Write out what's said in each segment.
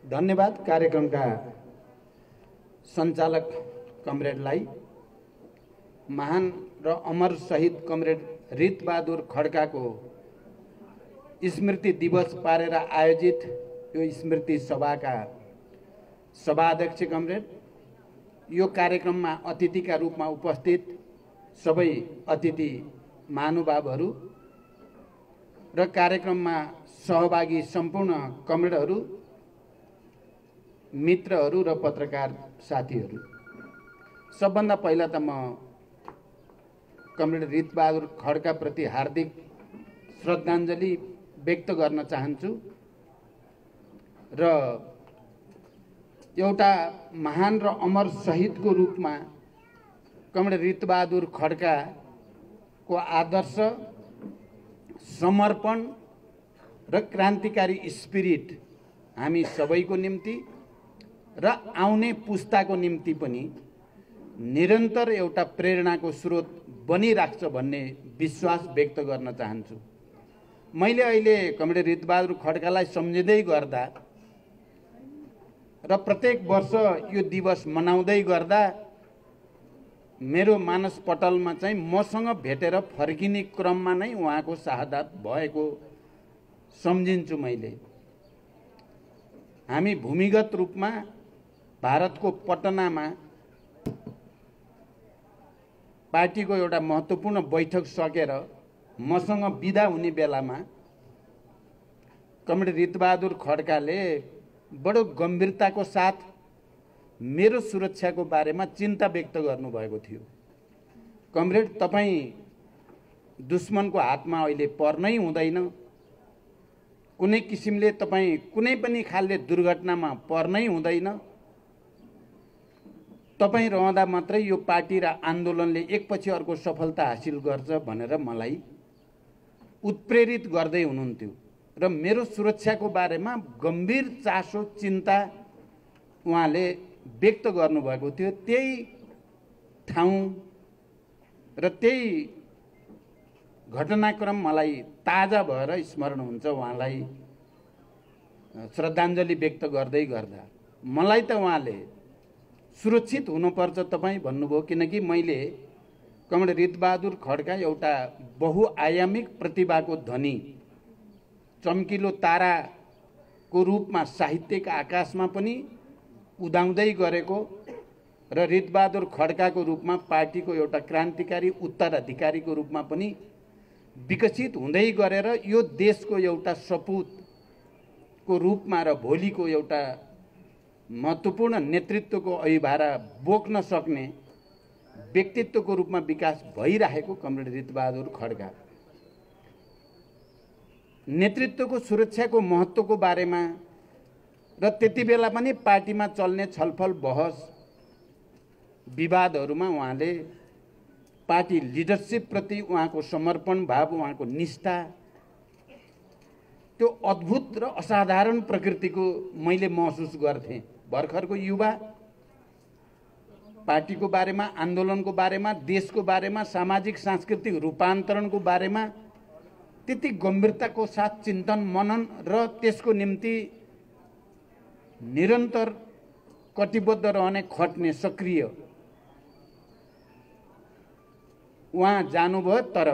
धन्यवाद कार्यक्रमका सञ्चालक कमरेडलाई। महान र अमर शहीद कमरेड रितबहादुर खड्काको स्मृति दिवस पारेर आयोजित यो स्मृति सभाका सभाध्यक्ष कमरेड, यो कार्यक्रममा अतिथिका रूपमा उपस्थित सबै अतिथि महानुभावहरू र कार्यक्रममा सहभागी सम्पूर्ण कमरेडहरू, मित्रहरू र पत्रकार साथीहरू, सबभन्दा पहिला त म कमरेड रितबहादुर खड्का प्रति हार्दिक श्रद्धाञ्जली व्यक्त गर्न चाहन्छु र एउटा महान र अमर शहीदको रूपमा कमरेड रितबहादुर खड्काको आदर्श, समर्पण र क्रान्तिकारी स्पिरिट हामी सबैको निम्ति र आउने पुस्ताको निम्ति पनि निरन्तर एउटा प्रेरणाको स्रोत बनिराख्छ भन्ने विश्वास व्यक्त गर्न चाहन्छु। मैले अहिले कमरेड रितबहादुर खड्कालाई सम्झिँदै गर्दा र प्रत्येक वर्ष यो दिवस मनाउँदै गर्दा मेरो मानस पटलमा चाहिँ मसँग भेटेर फर्किने क्रममा नै उहाँको शहादत भएको सम्झिन्छु। मैले हामी भूमिगत रूपमा भारतको पटनामा पार्टीको एउटा महत्त्वपूर्ण बैठक सकेर मसँग बिदा हुने बेलामा कमरेड रितबहादुर खड्काले बडो गम्भीरताको साथ मेरो सुरक्षाको बारेमा चिन्ता व्यक्त गर्नुभएको थियो। कमरेड, तपाईँ दुश्मनको हातमा अहिले पर्नै हुँदैन, कुनै किसिमले तपाईँ कुनै पनि खालले दुर्घटनामा पर्नै हुँदैन, तपाईँ रहँदा मात्रै यो पार्टी र आन्दोलनले एकपछि अर्को सफलता हासिल गर्छ भनेर मलाई उत्प्रेरित गर्दै हुनुहुन्थ्यो र मेरो सुरक्षाको बारेमा गम्भीर चासो, चिन्ता उहाँले व्यक्त गर्नुभएको थियो। त्यही ठाउँ र त्यही घटनाक्रम मलाई ताजा भएर स्मरण हुन्छ। उहाँलाई श्रद्धाञ्जली व्यक्त गर्दै गर्दा मलाई त उहाँले सुरक्षित हुनुपर्छ तपाईँ भन्नुभयो, किनकि मैले कमरेड रितबहादुर खड्का एउटा बहुआयामिक प्रतिभाको धनी, चम्किलो ताराको रूपमा साहित्यिक आकाशमा पनि उदाउँदै गरेको र रितबहादुर खड्काको रूपमा पार्टीको एउटा क्रान्तिकारी उत्तराधिकारीको रूपमा पनि विकसित हुँदै गरेर यो देशको एउटा सपुतको रूपमा र भोलिको एउटा महत्त्वपूर्ण नेतृत्वको अभिभारा बोक्न सक्ने व्यक्तित्वको रूपमा विकास भइरहेको कमरेड रितबहादुर खड्का नेतृत्वको सुरक्षाको महत्त्वको बारेमा र त्यति बेला पनि पार्टीमा चल्ने छलफल, बहस, विवादहरूमा उहाँले पार्टी लिडरसिप प्रति उहाँको समर्पण भाव, उहाँको निष्ठा, त्यो अद्भुत र असाधारण प्रकृतिको मैले महसुस गर्थेँ। भर्खरको युवा पार्टीको बारेमा, आन्दोलनको बारेमा, देशको बारेमा, सामाजिक सांस्कृतिक रूपान्तरणको बारेमा त्यति गम्भीरताको साथ चिन्तन, मनन र त्यसको निम्ति निरन्तर कटिबद्ध रहने, खट्ने, सक्रिय उहाँ जानुभयो। तर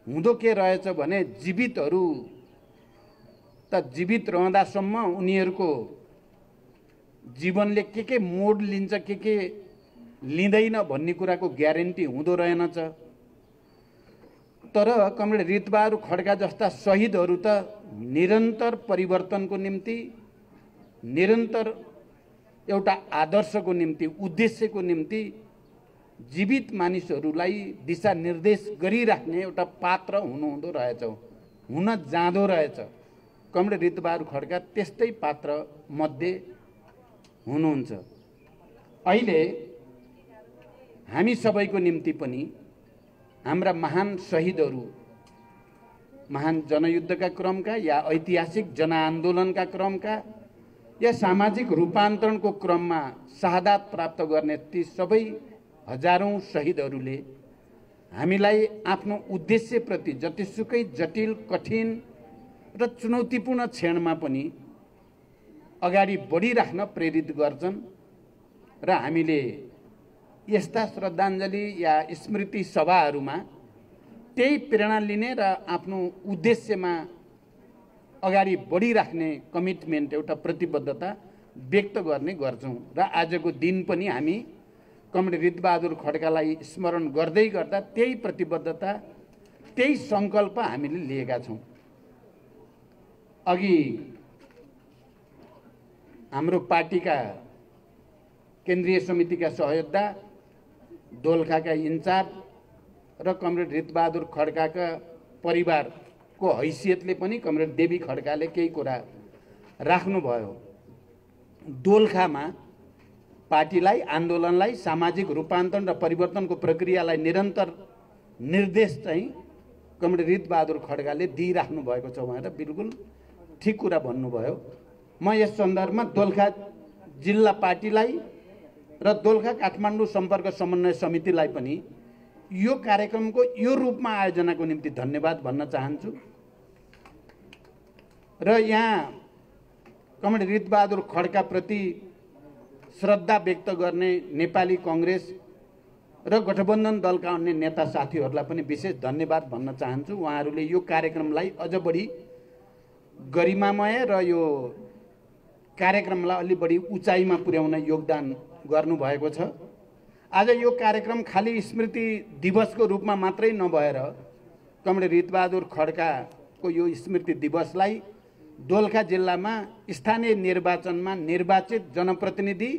हुँदो के रहेछ भने जीवितहरू त जीवित रहँदासम्म उनीहरूको जीवनले के मोड लिन्छ, के लिँदैन भन्ने कुराको ग्यारेन्टी हुँदो रहेनछ। तर कमरेड रितबहादुर खड्का जस्ता शहीदहरू त निरन्तर परिवर्तनको निम्ति, निरन्तर एउटा आदर्शको निम्ति, उद्देश्यको निम्ति जीवित मानिसहरूलाई दिशा निर्देश गरिराख्ने एउटा पात्र हुनुहुँदो रहेछ, हुन जाँदो रहेछ। कमरेड रितबहादुर खड्का त्यस्तै पात्र मध्ये हुनुहुन्छ। अहिले हामी सबैको निम्ति पनि हाम्रा महान शहीदहरू, महान जनयुद्धका क्रमका या ऐतिहासिक जनआन्दोलनका क्रमका या सामाजिक रूपान्तरणको क्रममा शहादत प्राप्त गर्ने ती सबै हजारौं शहीदहरूले हामीलाई आफ्नो उद्देश्यप्रति जतिसुकै जटिल, कठिन र चुनौतीपूर्ण क्षणमा पनि अगाडि बढिराख्न प्रेरित गर्छन् र हामीले यस्ता श्रद्धाञ्जली या स्मृति सभाहरूमा त्यही प्रेरणा लिने र आफ्नो उद्देश्यमा अगाडि बढिराख्ने कमिटमेन्ट एउटा प्रतिबद्धता व्यक्त गर्ने गर्छौँ र आजको दिन पनि हामी कमरेड रितबहादुर खड्कालाई स्मरण गर्दै गर्दा त्यही प्रतिबद्धता त्यही सङ्कल्प हामीले लिएका छौँ। अघि हाम्रो पार्टीका केन्द्रीय समितिका सहयोद्धा दोलखाका इन्चार्ज र कमरेड रितबहादुर खड्काका परिवारको हैसियतले पनि कमरेड देवी खड्काले केही कुरा राख्नुभयो। दोलखामा पार्टीलाई, आन्दोलनलाई, सामाजिक रूपान्तरण र परिवर्तनको प्रक्रियालाई निरन्तर निर्देश चाहिँ कमरेड रितबहादुर खड्काले दिइराख्नु भएको छ भनेर बिल्कुल ठिक कुरा भन्नुभयो। म यस सन्दर्भमा दोलखा जिल्ला पार्टीलाई र दोलखा काठमाडौँ सम्पर्क समन्वय समितिलाई पनि यो कार्यक्रमको यो रूपमा आयोजनाको निम्ति धन्यवाद भन्न चाहन्छु र यहाँ कमरेड रितबहादुर खड्काप्रति श्रद्धा व्यक्त गर्ने नेपाली कांग्रेस र गठबन्धन दलका अन्य नेता साथीहरूलाई पनि विशेष धन्यवाद भन्न चाहन्छु। उहाँहरूले यो कार्यक्रमलाई अझ बढी गरिमामय र यो कार्यक्रमलाई अलि बढी उचाइमा पुर्याउन योगदान गर्नुभएको छ। आज यो कार्यक्रम खाली स्मृति दिवसको रूपमा मात्रै नभएर कमरेड रितबहादुर खड्काको यो स्मृति दिवसलाई दोलखा जिल्लामा स्थानीय निर्वाचनमा निर्वाचित जनप्रतिनिधि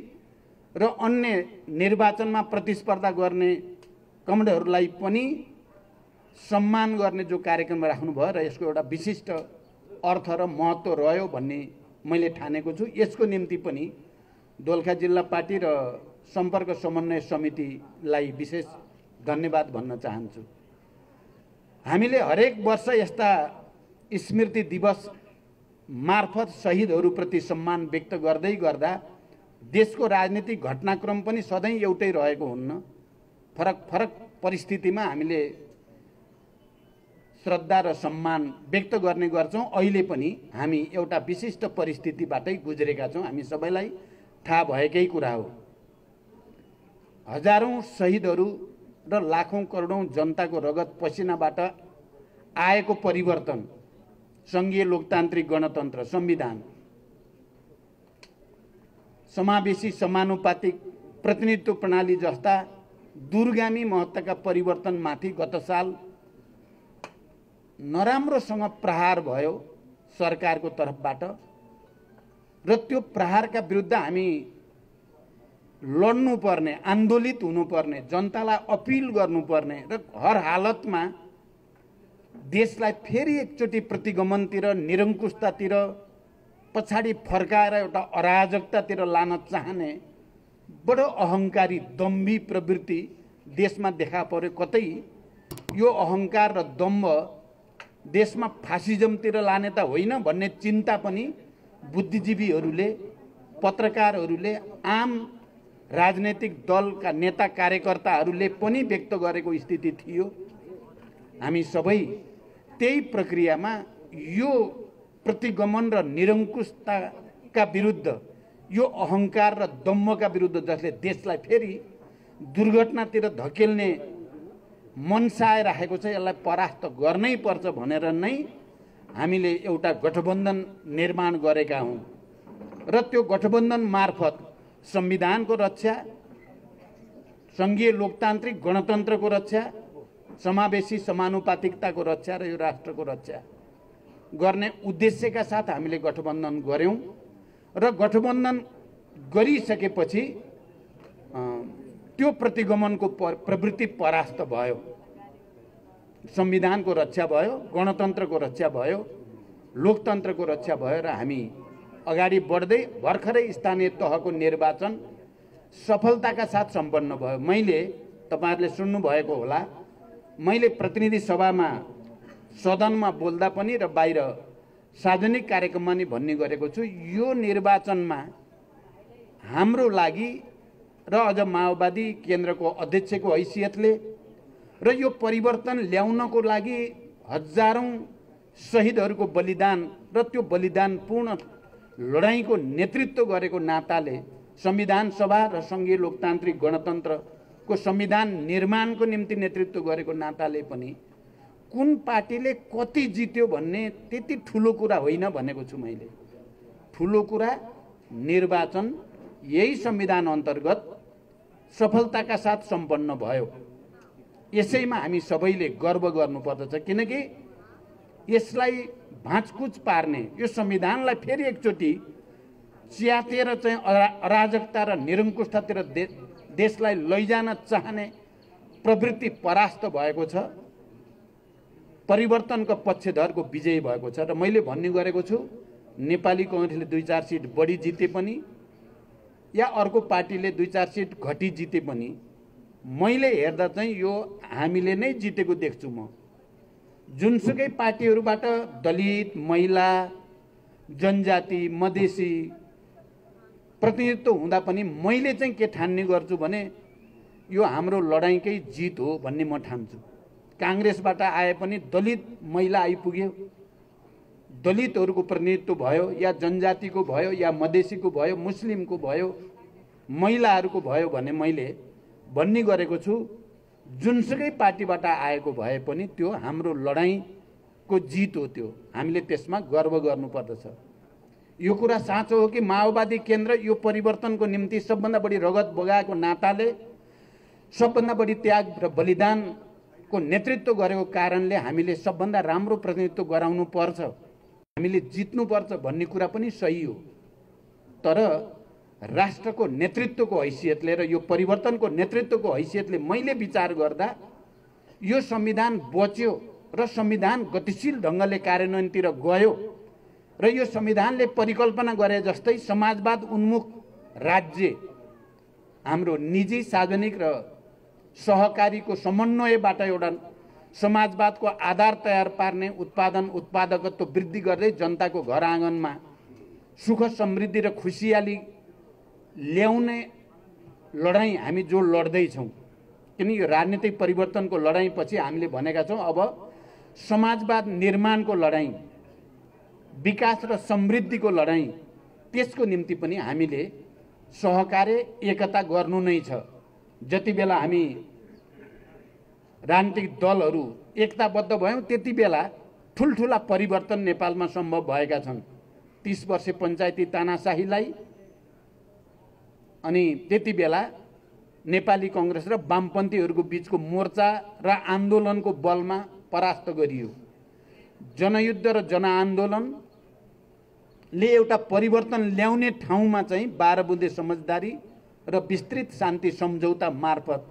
र अन्य निर्वाचनमा प्रतिस्पर्धा गर्ने कमरेडहरूलाई पनि सम्मान गर्ने जो कार्यक्रम राख्नुभयो र यसको एउटा विशिष्ट अर्थ र महत्त्व रह्यो भन्ने मैले ठानेको छु। यसको निम्ति पनि दोलखा जिल्ला पार्टी र सम्पर्क समन्वय समितिलाई विशेष धन्यवाद भन्न चाहन्छु। हामीले हरेक वर्ष यस्ता स्मृति दिवस मार्फत शहीदहरूप्रति सम्मान व्यक्त गर्दै गर्दा देशको राजनीतिक घटनाक्रम पनि सधैँ एउटै रहेको हुन्न। फरक फरक परिस्थितिमा हामीले श्रद्धा र सम्मान व्यक्त गर्ने गर्छौँ। अहिले पनि हामी एउटा विशिष्ट परिस्थितिबाटै गुज्रेका छौँ, हामी सबैलाई थाहा भएकै कुरा हो। हजारौं शहीदहरू र लाखौं करोडौं जनताको रगत पसिनाबाट आएको परिवर्तन, संघीय लोकतान्त्रिक गणतन्त्र, संविधान, समावेशी समानुपातिक प्रतिनिधित्व प्रणाली जस्ता दूरगामी महत्त्वका परिवर्तनमाथि गत साल नराम्रोसँग प्रहार भयो सरकारको तर्फबाट र त्यो प्रहारका विरुद्ध हामी लड्नुपर्ने, आन्दोलित हुनुपर्ने, जनतालाई अपिल गर्नुपर्ने र हर हालतमा देशलाई फेरि एकचोटि प्रतिगमनतिर, निरङ्कुशतातिर पछाडि फर्काएर एउटा अराजकतातिर लान चाहने बडो अहङ्कारी दम्भी प्रवृत्ति देशमा देखा पर्यो। कतै यो अहङ्कार र दम्भ देशमा फासिजमतिर लाने त होइन भन्ने चिन्ता पनि बुद्धिजीवीहरूले, पत्रकारहरूले, आम राजनैतिक दलका नेता कार्यकर्ताहरूले पनि व्यक्त गरेको स्थिति थियो। हामी सबै त्यही प्रक्रियामा यो प्रतिगमन र निरङ्कुशताका विरुद्ध, यो अहङ्कार र दम्भका विरुद्ध जसले देशलाई फेरि दुर्घटनातिर धकेल्ने मनसाय राखेको छ, यसलाई परास्त गर्नै पर्छ भनेर नै हामीले एउटा गठबन्धन निर्माण गरेका हौँ र त्यो गठबन्धन मार्फत संविधानको रक्षा, संघीय लोकतान्त्रिक गणतन्त्रको रक्षा, समावेशी समानुपातिकताको रक्षा र यो राष्ट्रको रक्षा गर्ने उद्देश्यका साथ हामीले गठबन्धन गर्यौं र गठबन्धन गरिसकेपछि त्यो प्रतिगमनको प्रवृत्ति परास्त भयो, संविधानको रक्षा भयो, गणतन्त्रको रक्षा भयो, लोकतन्त्रको रक्षा भयो र हामी अगाडि बढ्दै भर्खरै स्थानीय तहको निर्वाचन सफलताका साथ सम्पन्न भयो। मैले, तपाईहरुले सुन्नु भएको होला, मैले प्रतिनिधि सभामा सदनमा बोल्दा पनि र बाहिर सार्वजनिक कार्यक्रममा नि भन्ने गरेको छु, यो निर्वाचनमा हाम्रो लागि र अझ माओवादी केन्द्रको अध्यक्षको हैसियतले र यो परिवर्तन ल्याउनको लागि हजारौं शहीदहरूको बलिदान र त्यो बलिदानपूर्ण लडाईँको नेतृत्व गरेको नाताले संविधान सभा र सङ्घीय लोकतान्त्रिक गणतन्त्रको संविधान निर्माणको निम्ति नेतृत्व गरेको नाताले पनि कुन पार्टीले कति जित्यो भन्ने त्यति ठुलो कुरा होइन भनेको छु मैले। ठुलो कुरा निर्वाचन यही संविधान अन्तर्गत सफलताका साथ सम्पन्न भयो। यसैमा हामी सबैले गर्व गर्नुपर्दछ, किनकि यसलाई भाँचकुच पार्ने, यो संविधानलाई फेरि एकचोटि च्यातेर चाहिँ अराजकता र निरङ्कुशतातिर देशलाई लैजान चाहने प्रवृत्ति परास्त भएको छ, परिवर्तनको पक्षधरको विजय भएको छ। र मैले भन्ने गरेको छु, नेपाली कांग्रेसले 2-4 सिट बढी जिते पनि या अर्को पार्टीले 2-4 सिट घटी जिते पनि मैले हेर्दा चाहिँ यो हामीले नै जितेको देख्छु म। जुनसुकै पार्टीहरूबाट दलित, महिला, जनजाति, मधेसी प्रतिनिधित्व हुँदा पनि मैले चाहिँ के ठान्ने गर्छु भने यो हाम्रो लडाईँकै जित हो भन्ने म ठान्छु। कांग्रेसबाट आए पनि दलित महिला आइपुग्यो, दलितहरूको प्रतिनिधित्व भयो या जनजातिको भयो या मधेसीको भयो, मुस्लिमको भयो, महिलाहरूको भयो भने मैले भन्ने गरेको छु जुनसुकै पार्टीबाट आएको भए पनि त्यो हाम्रो लडाईँको जित हो। त्यो हामीले त्यसमा गर्व गर्नुपर्दछ। यो कुरा साँचो हो कि माओवादी केन्द्र यो परिवर्तनको निम्ति सबभन्दा बढी रगत बगाएको नाताले, सबभन्दा बढी त्याग र बलिदानको नेतृत्व गरेको कारणले हामीले सबभन्दा राम्रो प्रतिनिधित्व गराउनु पर्छ, हामीले जित्नुपर्छ भन्ने कुरा पनि सही हो। तर राष्ट्रको नेतृत्वको हैसियतले र यो परिवर्तनको नेतृत्वको हैसियतले मैले विचार गर्दा यो संविधान बच्यो र संविधान गतिशील ढङ्गले कार्यान्वयनतिर गयो र यो संविधानले परिकल्पना गरे जस्तै समाजवाद उन्मुख राज्य हाम्रो निजी, सार्वजनिक र सहकारीको समन्वयबाट एउटा समाजवादको आधार तयार पार्ने, उत्पादकत्व वृद्धि गर्दै जनताको घर आँगनमा सुख समृद्धि र खुसियाली ल्याउने लडाईँ हामी जो लड्दैछौँ, किन यो राजनीतिक परिवर्तनको लडाईँपछि हामीले भनेका छौँ अब समाजवाद निर्माणको लडाईँ, विकास र समृद्धिको लडाईँ, त्यसको निम्ति पनि हामीले सहकार्य एकता गर्नु नै छ। जति बेला हामी राजनीतिक दलहरू एकताबद्ध भयौँ त्यति बेला ठुल्ठुला परिवर्तन नेपालमा सम्भव भएका छन्। 30 वर्ष पञ्चायती तानाशाहीलाई अनि त्यति बेला नेपाली कांग्रेस र वामपन्थीहरूको बीचको मोर्चा र आन्दोलनको बलमा परास्त गरियो। जनयुद्ध र जनआन्दोलनले एउटा परिवर्तन ल्याउने ठाउँमा चाहिँ 12 बुँदे समझदारी र विस्तृत शान्ति सम्झौता मार्फत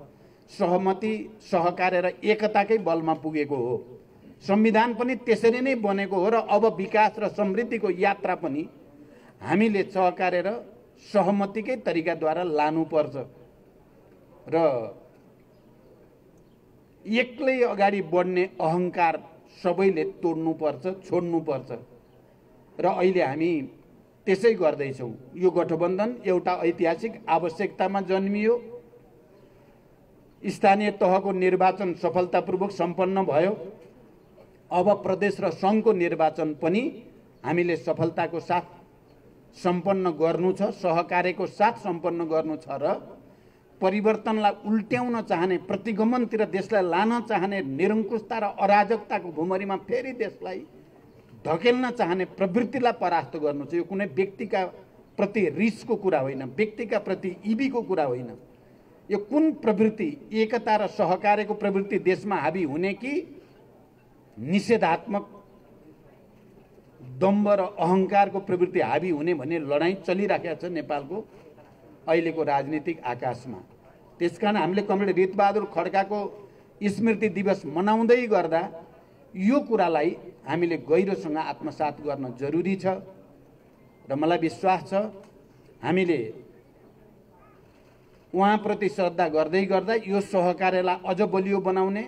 सहमति, सहकार्य र एकताकै बलमा पुगेको हो। संविधान पनि त्यसरी नै बनेको हो र अब विकास र समृद्धिको यात्रा पनि हामीले सहकार्य र सहमतिकै तरिकाद्वारा लानुपर्छ र एक्लै अगाडि बढ्ने अहङ्कार सबैले तोड्नुपर्छ, छोड्नुपर्छ र अहिले हामी त्यसै गर्दैछौँ। यो गठबन्धन एउटा ऐतिहासिक आवश्यकतामा जन्मियो। स्थानीय तहको निर्वाचन सफलतापूर्वक सम्पन्न भयो। अब प्रदेश र सङ्घको निर्वाचन पनि हामीले सफलताको साथ सम्पन्न गर्नु छ, सहकार्यको साथ सम्पन्न गर्नु छ र परिवर्तनलाई उल्ट्याउन चाहने, प्रतिगमनतिर देशलाई लान चाहने, निरङ्कुशता र अराजकताको भुमरीमा फेरि देशलाई धकेल्न चाहने प्रवृत्तिलाई परास्त गर्नु छ। यो कुनै व्यक्तिका प्रति रिसको कुरा होइन, व्यक्तिका प्रति इबीको कुरा होइन। यो कुन प्रवृत्ति, एकता र सहकार्यको प्रवृत्ति देशमा हावी हुने कि निषेधात्मक दम्भ र अहङ्कारको प्रवृत्ति हावी हुने भन्ने लडाईँ चलिराखेको छ नेपालको अहिलेको राजनीतिक आकाशमा। त्यसकारण हामीले कमरेड रीतबहादुर खड्काको स्मृति दिवस मनाउँदै गर्दा यो कुरालाई हामीले गहिरोसँग आत्मसात गर्न जरुरी छ र मलाई विश्वास छ हामीले उहाँप्रति श्रद्धा गर्दै गर्दा यो सहकार्यलाई अझ बलियो बनाउने,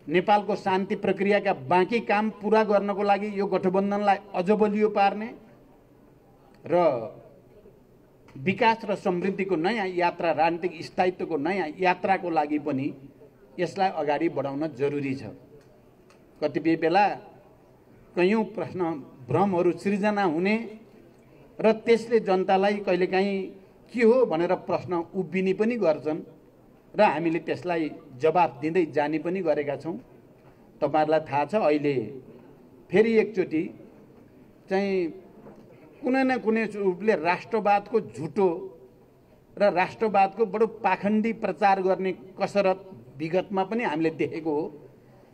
नेपालको शान्ति प्रक्रियाका बाँकी काम पूरा गर्नको लागि यो गठबन्धनलाई अझ बलियो पार्ने र विकास र समृद्धिको नयाँ यात्रा, राजनीतिक स्थायित्वको नयाँ यात्राको लागि पनि यसलाई अगाडि बढाउन जरुरी छ। कतिपय बेला कयौं प्रश्न, भ्रमहरू सृजना हुने, र त्यसले जनतालाई कहिलेकाहीँ के हो भनेर प्रश्न उभिने पनि गर्छन् र हामीले त्यसलाई जवाफ दिँदै जाने पनि गरेका छौँ। तपाईहरुलाई थाहा छ अहिले फेरि एकचोटि चाहिँ कुनै न कुनै रूपले राष्ट्रवादको झुटो र राष्ट्रवादको बडो पाखण्डी प्रचार गर्ने कसरत विगतमा पनि हामीले देखेको हो।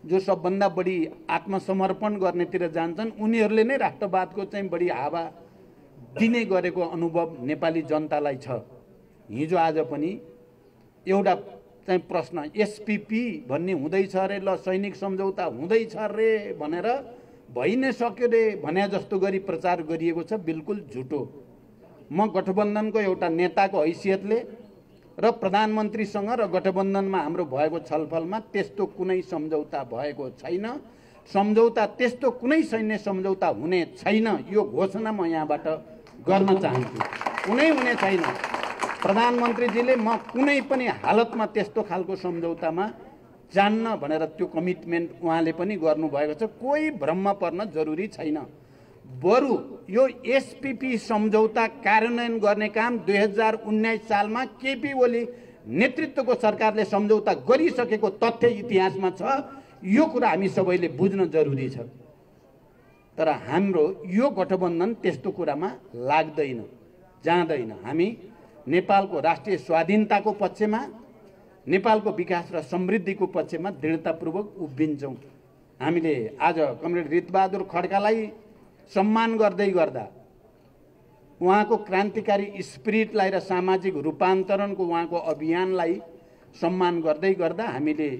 जो सबभन्दा बढी आत्मसमर्पण गर्नेतिर जान्छन् उनीहरूले नै राष्ट्रवादको चाहिँ बढी हावा दिने गरेको अनुभव नेपाली जनतालाई छ। हिजो आज पनि एउटा चाहिँ प्रश्न एसपीपी भन्ने हुँदैछ रे, ल सैनिक सम्झौता हुँदैछ रे भनेर भइ नै सक्यो रे भने जस्तो गरी प्रचार गरिएको छ। बिल्कुल झुटो। म गठबन्धनको एउटा नेताको हैसियतले र प्रधानमन्त्रीसँग र गठबन्धनमा हाम्रो भएको छलफलमा त्यस्तो कुनै सम्झौता भएको छैन। सम्झौता त्यस्तो कुनै सैन्य सम्झौता हुने छैन, यो घोषणा म यहाँबाट गर्न चाहन्छु। कुनै हुने छैन। प्रधानमन्त्रीजीले म कुनै पनि हालतमा त्यस्तो खालको सम्झौतामा जान्न भनेर त्यो कमिटमेन्ट उहाँले पनि गर्नुभएको छ। कोही भ्रममा पर्न जरुरी छैन। बरु यो एसपीपी सम्झौता कार्यान्वयन गर्ने काम 2019 सालमा केपी ओली नेतृत्वको सरकारले सम्झौता गरिसकेको तथ्य इतिहासमा छ। यो कुरा हामी सबैले बुझ्न जरुरी छ। तर हाम्रो यो गठबन्धन त्यस्तो कुरामा लाग्दैन, जाँदैन। हामी नेपालको राष्ट्रिय स्वाधीनताको पक्षमा, नेपालको विकास र समृद्धिको पक्षमा दृढतापूर्वक उभिन्छौँ। हामीले आज कमरेड ऋतबहादुर खड्कालाई सम्मान गर्दै गर्दा, उहाँको क्रान्तिकारी स्पिरिटलाई र सामाजिक रूपान्तरणको उहाँको अभियानलाई सम्मान गर्दै गर्दा हामीले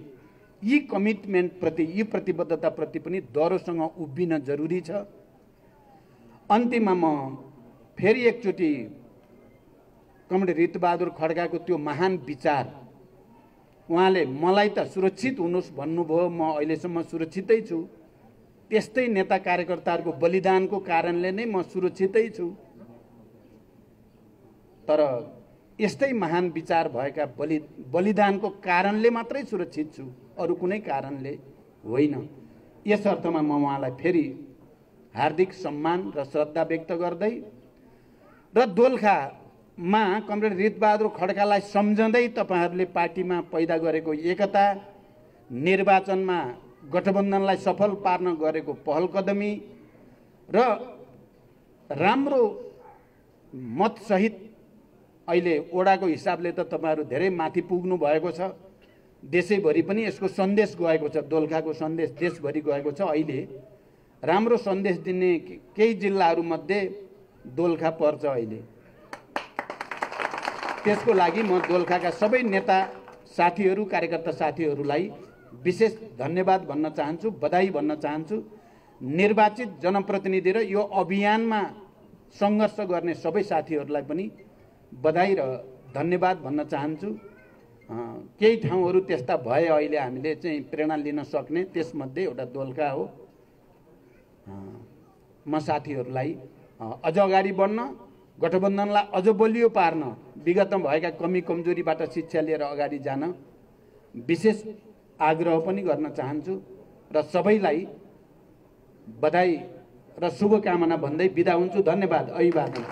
यी कमिटमेन्टप्रति, यी प्रतिबद्धताप्रति पनि दह्रोसँग उभिन जरुरी छ। अन्तिममा म फेरि एकचोटि कमरेड ऋतबहादुर खड्काको त्यो महान विचार, उहाँले मलाई त सुरक्षित हुनुहोस् भन्नुभयो, म अहिलेसम्म सुरक्षितै छु। त्यस्तै नेता कार्यकर्ताहरूको बलिदानको कारणले नै म सुरक्षितै छु। तर यस्तै महान विचार भएका बलिदानको कारणले मात्रै सुरक्षित छु, अरू कुनै कारणले होइन। यस अर्थमा म उहाँलाई फेरि हार्दिक सम्मान र श्रद्धा व्यक्त गर्दै र दोलखामा कमरेड ऋतबहादुर खड्कालाई सम्झँदै तपाईहरूले पार्टीमा पैदा गरेको एकता, निर्वाचनमा गठबन्धनलाई सफल पार्न गरेको पहल कदमी र राम्रो मतसहित अहिले ओडाको हिसाबले त तपाईहरू धेरै माथि पुग्नु भएको छ। देशैभरि पनि यसको सन्देश गएको छ, दोलखाको सन्देश देशभरि गएको छ। अहिले राम्रो सन्देश दिने केही जिल्लाहरूमध्ये दोलखा पर्छ अहिले। त्यसको लागि म दोलखाका सबै नेता साथीहरू, कार्यकर्ता साथीहरूलाई विशेष धन्यवाद भन्न चाहन्छु, बधाई भन्न चाहन्छु। निर्वाचित जनप्रतिनिधि र यो अभियानमा सङ्घर्ष गर्ने सबै साथीहरूलाई पनि बधाई र धन्यवाद भन्न चाहन्छु। केही ठाउँहरू त्यस्ता भए अहिले हामीले चाहिँ प्रेरणा लिन सक्ने, त्यसमध्ये एउटा दोलखा हो। म साथीहरूलाई अझ अगाडि बढ्न, गठबन्धनलाई अझ बलियो पार्न, विगतमा भएका कमी कमजोरीबाट शिक्षा लिएर अगाडि जान विशेष आग्रह पनि गर्न चाहन्छु र सबैलाई बधाई र शुभकामना भन्दै बिदा हुन्छु। धन्यवाद। अभिवादन।